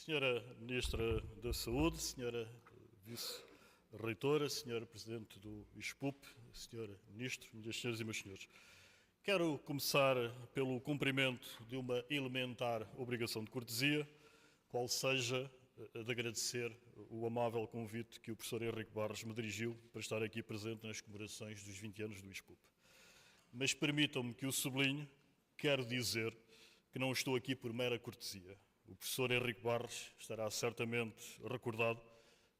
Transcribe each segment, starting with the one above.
Senhora Ministra da Saúde, Senhora Vice-Reitora, Senhora Presidente do ISPUP, Senhora Ministro, minhas senhoras e meus senhores. Quero começar pelo cumprimento de uma elementar obrigação de cortesia, qual seja de agradecer o amável convite que o professor Henrique Barros me dirigiu para estar aqui presente nas comemorações dos 20 anos do ISPUP. Mas permitam-me que o sublinhe, quero dizer que não estou aqui por mera cortesia. O professor Henrique Barros estará certamente recordado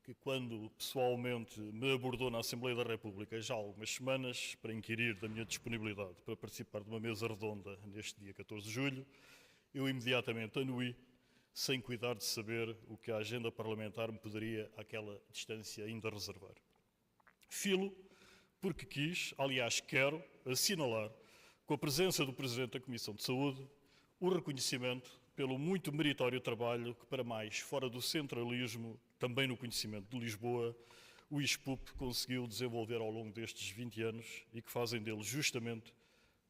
que quando pessoalmente me abordou na Assembleia da República já há algumas semanas para inquirir da minha disponibilidade para participar de uma mesa redonda neste dia 14 de julho, eu imediatamente anuí, sem cuidar de saber o que a agenda parlamentar me poderia àquela distância ainda reservar. Filo porque quis, aliás quero, assinalar, com a presença do Presidente da Comissão de Saúde, o reconhecimento pelo muito meritório trabalho que, para mais fora do centralismo, também no conhecimento de Lisboa, o ISPUP conseguiu desenvolver ao longo destes 20 anos e que fazem dele justamente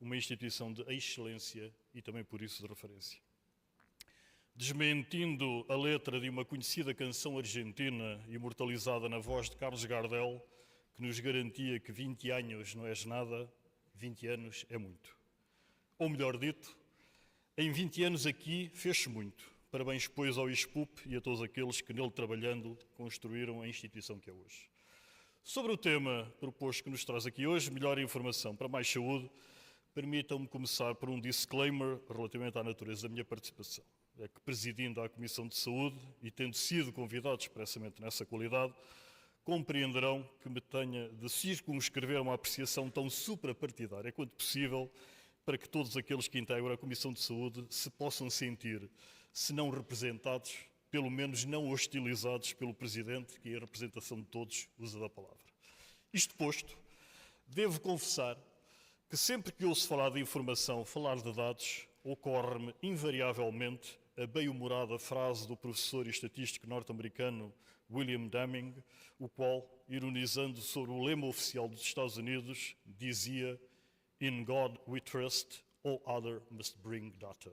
uma instituição de excelência e também por isso de referência. Desmentindo a letra de uma conhecida canção argentina imortalizada na voz de Carlos Gardel, que nos garantia que 20 anos não é nada, 20 anos é muito. Ou melhor dito, em 20 anos aqui fez-se muito. Parabéns, pois, ao ISPUP e a todos aqueles que nele trabalhando construíram a instituição que é hoje. Sobre o tema proposto que nos traz aqui hoje, melhor informação para mais saúde, permitam-me começar por um disclaimer relativamente à natureza da minha participação. É que, presidindo a Comissão de Saúde e tendo sido convidado expressamente nessa qualidade, compreenderão que me tenha de circunscrever uma apreciação tão suprapartidária quanto possível para que todos aqueles que integram a Comissão de Saúde se possam sentir, se não representados, pelo menos não hostilizados pelo Presidente, que em representação de todos usa da palavra. Isto posto, devo confessar que sempre que ouço falar de informação, falar de dados, ocorre-me invariavelmente a bem-humorada frase do professor e estatístico norte-americano William Deming, o qual, ironizando sobre o lema oficial dos Estados Unidos, dizia "In God we trust, all other must bring data."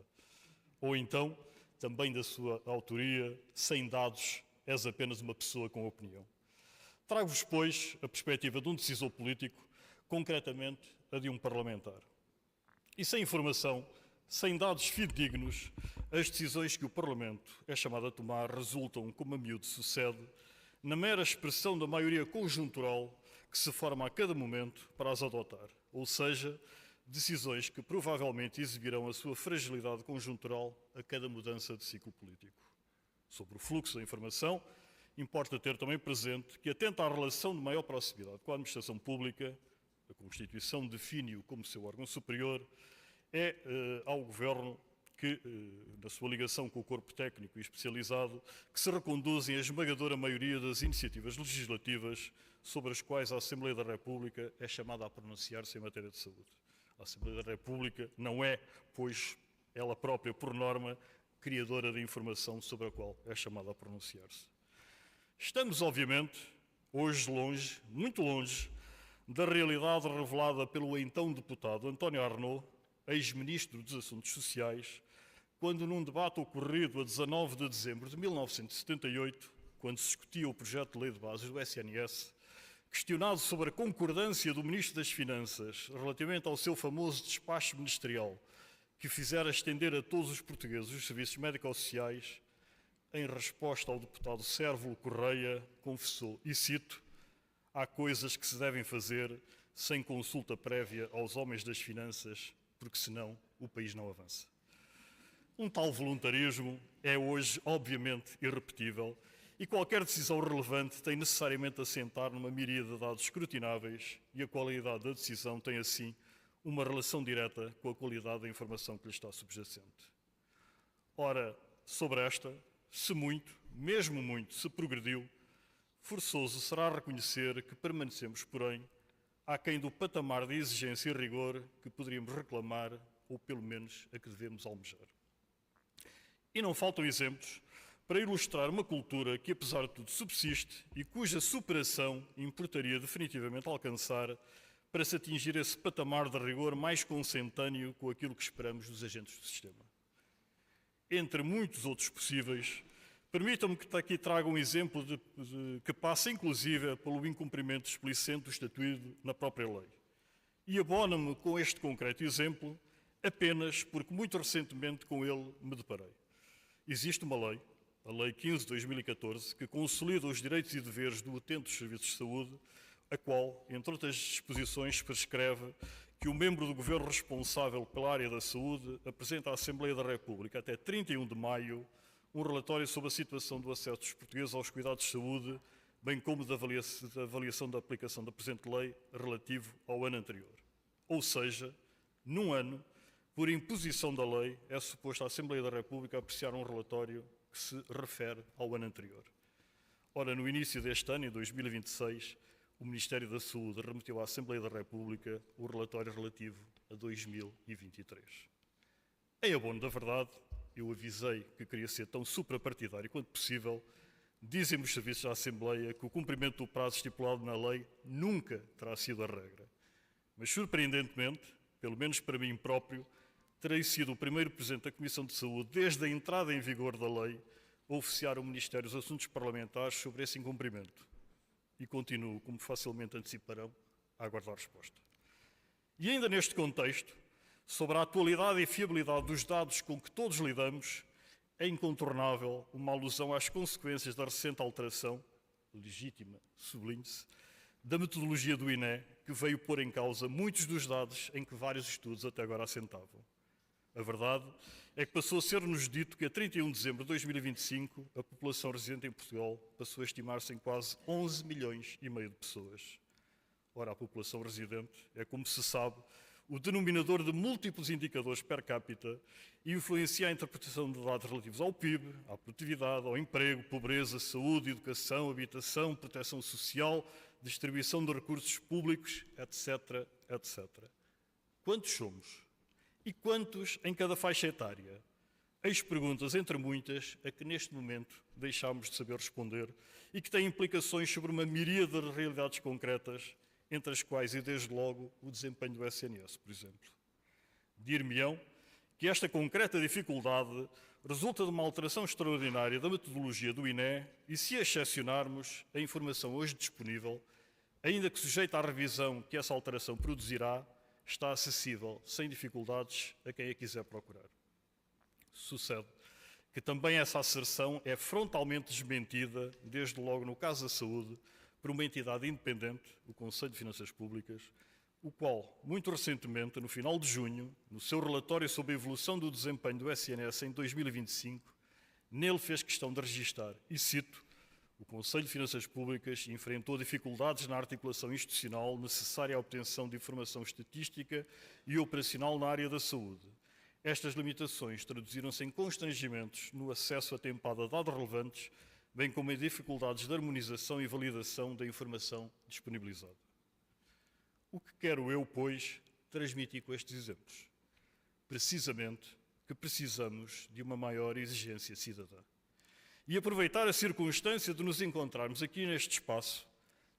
Ou então, também da sua autoria, sem dados és apenas uma pessoa com opinião. Trago-vos, pois, a perspectiva de um decisor político, concretamente a de um parlamentar. E sem informação, sem dados fidedignos, as decisões que o Parlamento é chamado a tomar resultam, como a miúdo sucede, na mera expressão da maioria conjuntural que se forma a cada momento para as adotar, ou seja, decisões que provavelmente exibirão a sua fragilidade conjuntural a cada mudança de ciclo político. Sobre o fluxo da informação, importa ter também presente que, atento à relação de maior proximidade com a administração pública, a Constituição define-o como seu órgão superior, é ao Governo que, na sua ligação com o corpo técnico e especializado, que se reconduzem a esmagadora maioria das iniciativas legislativas sobre as quais a Assembleia da República é chamada a pronunciar-se em matéria de saúde. A Assembleia da República não é, pois, ela própria, por norma, criadora de informação sobre a qual é chamada a pronunciar-se. Estamos, obviamente, hoje longe, muito longe, da realidade revelada pelo então deputado António Arnaud, ex-ministro dos Assuntos Sociais, quando num debate ocorrido a 19 de dezembro de 1978, quando se discutia o projeto de lei de bases do SNS, questionado sobre a concordância do Ministro das Finanças relativamente ao seu famoso despacho ministerial que fizera estender a todos os portugueses os serviços médico-sociais, em resposta ao deputado Sérvulo Correia, confessou, e cito, "Há coisas que se devem fazer sem consulta prévia aos homens das finanças, porque senão o país não avança." Um tal voluntarismo é hoje, obviamente, irrepetível e qualquer decisão relevante tem necessariamente de assentar numa miríade de dados escrutináveis e a qualidade da decisão tem, assim, uma relação direta com a qualidade da informação que lhe está subjacente. Ora, sobre esta, se muito, mesmo muito, se progrediu, forçoso será reconhecer que permanecemos, porém, aquém do patamar de exigência e rigor que poderíamos reclamar, ou pelo menos a que devemos almejar. E não faltam exemplos para ilustrar uma cultura que, apesar de tudo, subsiste e cuja superação importaria definitivamente alcançar para se atingir esse patamar de rigor mais consentâneo com aquilo que esperamos dos agentes do sistema. Entre muitos outros possíveis, Permitam-me que aqui traga um exemplo que passa, inclusive, pelo incumprimento explicente do estatuído na própria lei. E abono-me com este concreto exemplo apenas porque muito recentemente com ele me deparei. Existe uma lei, a Lei 15 de 2014, que consolida os direitos e deveres do utente dos serviços de saúde, a qual, entre outras disposições, prescreve que o membro do Governo responsável pela área da saúde apresenta à Assembleia da República até 31 de maio um relatório sobre a situação do acesso dos portugueses aos cuidados de saúde, bem como da avaliação da aplicação da presente lei relativo ao ano anterior. Ou seja, num ano, por imposição da lei, é suposto a Assembleia da República apreciar um relatório que se refere ao ano anterior. Ora, no início deste ano, em 2026, o Ministério da Saúde remeteu à Assembleia da República o relatório relativo a 2023. Em abono da verdade, eu avisei que queria ser tão suprapartidário quanto possível. Dizem-me os serviços da Assembleia que o cumprimento do prazo estipulado na lei nunca terá sido a regra. Mas, surpreendentemente, pelo menos para mim próprio, terei sido o primeiro Presidente da Comissão de Saúde, desde a entrada em vigor da lei, a oficiar ao Ministério dos Assuntos Parlamentares sobre esse incumprimento. E continuo, como facilmente anteciparão, a aguardar resposta. E ainda neste contexto, sobre a atualidade e fiabilidade dos dados com que todos lidamos, é incontornável uma alusão às consequências da recente alteração, legítima, sublinhe-se, da metodologia do INE, que veio pôr em causa muitos dos dados em que vários estudos até agora assentavam. A verdade é que passou a ser-nos dito que a 31 de dezembro de 2025 a população residente em Portugal passou a estimar-se em quase 11 milhões e meio de pessoas. Ora, a população residente é, como se sabe, o denominador de múltiplos indicadores per capita e influencia a interpretação de dados relativos ao PIB, à produtividade, ao emprego, pobreza, saúde, educação, habitação, proteção social, distribuição de recursos públicos, etc., etc. Quantos somos? E quantos em cada faixa etária? Eis perguntas, entre muitas, a que neste momento deixámos de saber responder e que têm implicações sobre uma miríade de realidades concretas, entre as quais, e desde logo, o desempenho do SNS, por exemplo. Dir-me-ão que esta concreta dificuldade resulta de uma alteração extraordinária da metodologia do INE e, se excepcionarmos a informação hoje disponível, ainda que sujeita à revisão que essa alteração produzirá, está acessível, sem dificuldades, a quem a quiser procurar. Sucede que também essa asserção é frontalmente desmentida, desde logo no caso da saúde, por uma entidade independente, o Conselho de Finanças Públicas, o qual, muito recentemente, no final de junho, no seu relatório sobre a evolução do desempenho do SNS em 2025, nele fez questão de registar, e cito, o Conselho de Finanças Públicas enfrentou dificuldades na articulação institucional necessária à obtenção de informação estatística e operacional na área da saúde. Estas limitações traduziram-se em constrangimentos no acesso atempado a dados relevantes, bem como em dificuldades de harmonização e validação da informação disponibilizada. O que quero eu, pois, transmitir com estes exemplos? Precisamente que precisamos de uma maior exigência cidadã. E aproveitar a circunstância de nos encontrarmos aqui neste espaço,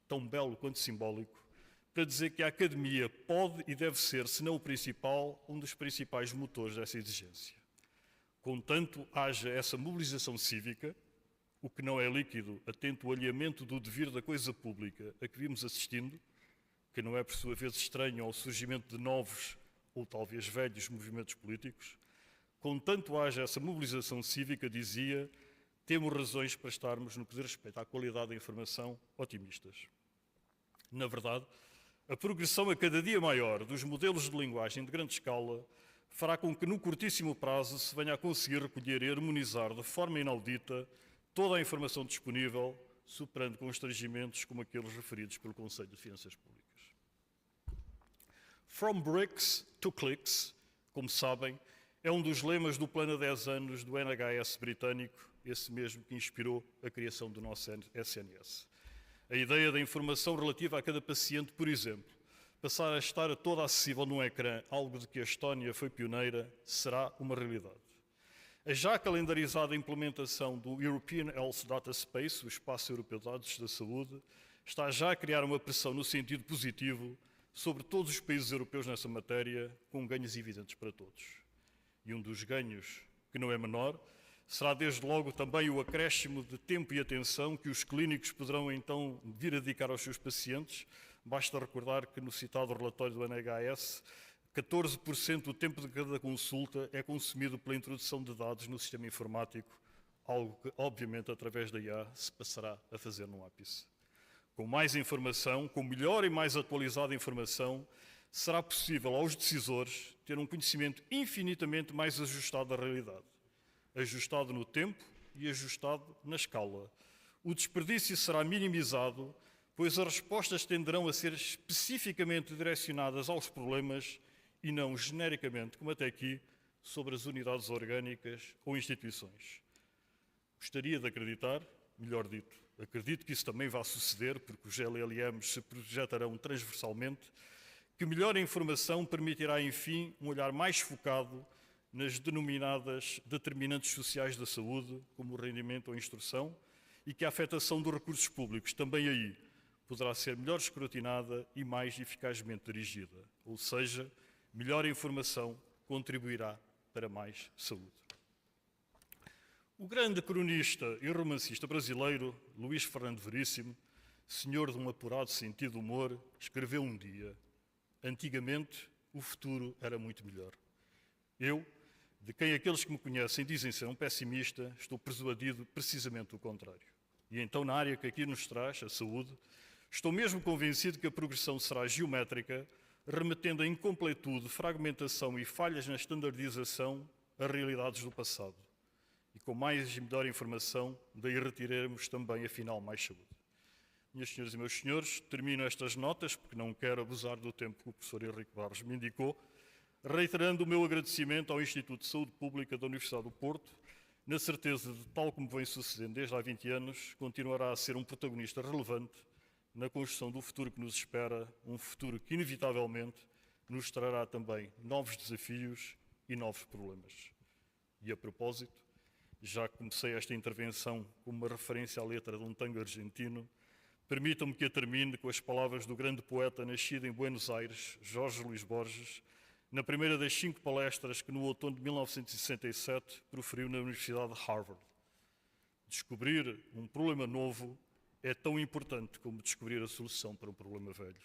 tão belo quanto simbólico, para dizer que a academia pode e deve ser, se não o principal, um dos principais motores dessa exigência. Contanto haja essa mobilização cívica, o que não é líquido, atento ao alinhamento do devir da coisa pública a que vimos assistindo, que não é por sua vez estranho ao surgimento de novos ou talvez velhos movimentos políticos, contanto haja essa mobilização cívica, dizia, temos razões para estarmos, no que diz respeito à qualidade da informação, otimistas. Na verdade, a progressão a cada dia maior dos modelos de linguagem de grande escala fará com que, no curtíssimo prazo, se venha a conseguir recolher e harmonizar de forma inaudita toda a informação disponível, superando constrangimentos como aqueles referidos pelo Conselho de Finanças Públicas. From bricks to clicks, como sabem, é um dos lemas do plano a 10 anos do NHS britânico, esse mesmo que inspirou a criação do nosso SNS. A ideia da informação relativa a cada paciente, por exemplo, passar a estar toda acessível num ecrã, algo de que a Estónia foi pioneira, será uma realidade. A já calendarizada implementação do European Health Data Space, o espaço europeu de dados da saúde, está já a criar uma pressão no sentido positivo sobre todos os países europeus nessa matéria, com ganhos evidentes para todos. E um dos ganhos, que não é menor, Será desde logo também o acréscimo de tempo e atenção que os clínicos poderão então vir a dedicar aos seus pacientes. Basta recordar que no citado relatório do NHS, 14% do tempo de cada consulta é consumido pela introdução de dados no sistema informático, algo que, obviamente, através da IA se passará a fazer no ápice. Com mais informação, com melhor e mais atualizada informação, será possível aos decisores ter um conhecimento infinitamente mais ajustado à realidade. Ajustado no tempo e ajustado na escala. O desperdício será minimizado, pois as respostas tenderão a ser especificamente direcionadas aos problemas e não genericamente, como até aqui, sobre as unidades orgânicas ou instituições. Gostaria de acreditar, melhor dito, acredito que isso também vai suceder, porque os LLMs se projetarão transversalmente, que melhor informação permitirá, enfim, um olhar mais focado nas denominadas determinantes sociais da saúde, como o rendimento ou a instrução, e que a afetação dos recursos públicos também aí poderá ser melhor escrutinada e mais eficazmente dirigida. Ou seja, melhor informação contribuirá para mais saúde. O grande cronista e romancista brasileiro, Luís Fernando Veríssimo, senhor de um apurado sentido de humor, escreveu um dia: antigamente o futuro era muito melhor. Eu, de quem aqueles que me conhecem dizem ser um pessimista, estou persuadido precisamente do contrário. E então, na área que aqui nos traz, a saúde, estou mesmo convencido que a progressão será geométrica, remetendo a incompletude, fragmentação e falhas na standardização a realidades do passado. E com mais e melhor informação, daí retiraremos também, afinal, mais saúde. Minhas senhoras e meus senhores, termino estas notas, porque não quero abusar do tempo que o professor Henrique Barros me indicou, reiterando o meu agradecimento ao Instituto de Saúde Pública da Universidade do Porto, na certeza de, tal como vem sucedendo desde há 20 anos, continuará a ser um protagonista relevante na construção do futuro que nos espera, um futuro que, inevitavelmente, nos trará também novos desafios e novos problemas. E a propósito, já comecei esta intervenção com uma referência à letra de um tango argentino, permitam-me que a termine com as palavras do grande poeta nascido em Buenos Aires, Jorge Luís Borges, na primeira das 5 palestras que no outono de 1967 proferiu na Universidade de Harvard. Descobrir um problema novo é tão importante como descobrir a solução para um problema velho.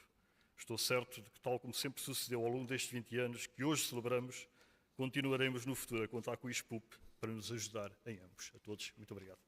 Estou certo de que, tal como sempre sucedeu ao longo destes 20 anos que hoje celebramos, continuaremos no futuro a contar com o ISPUP para nos ajudar em ambos. A todos, muito obrigado.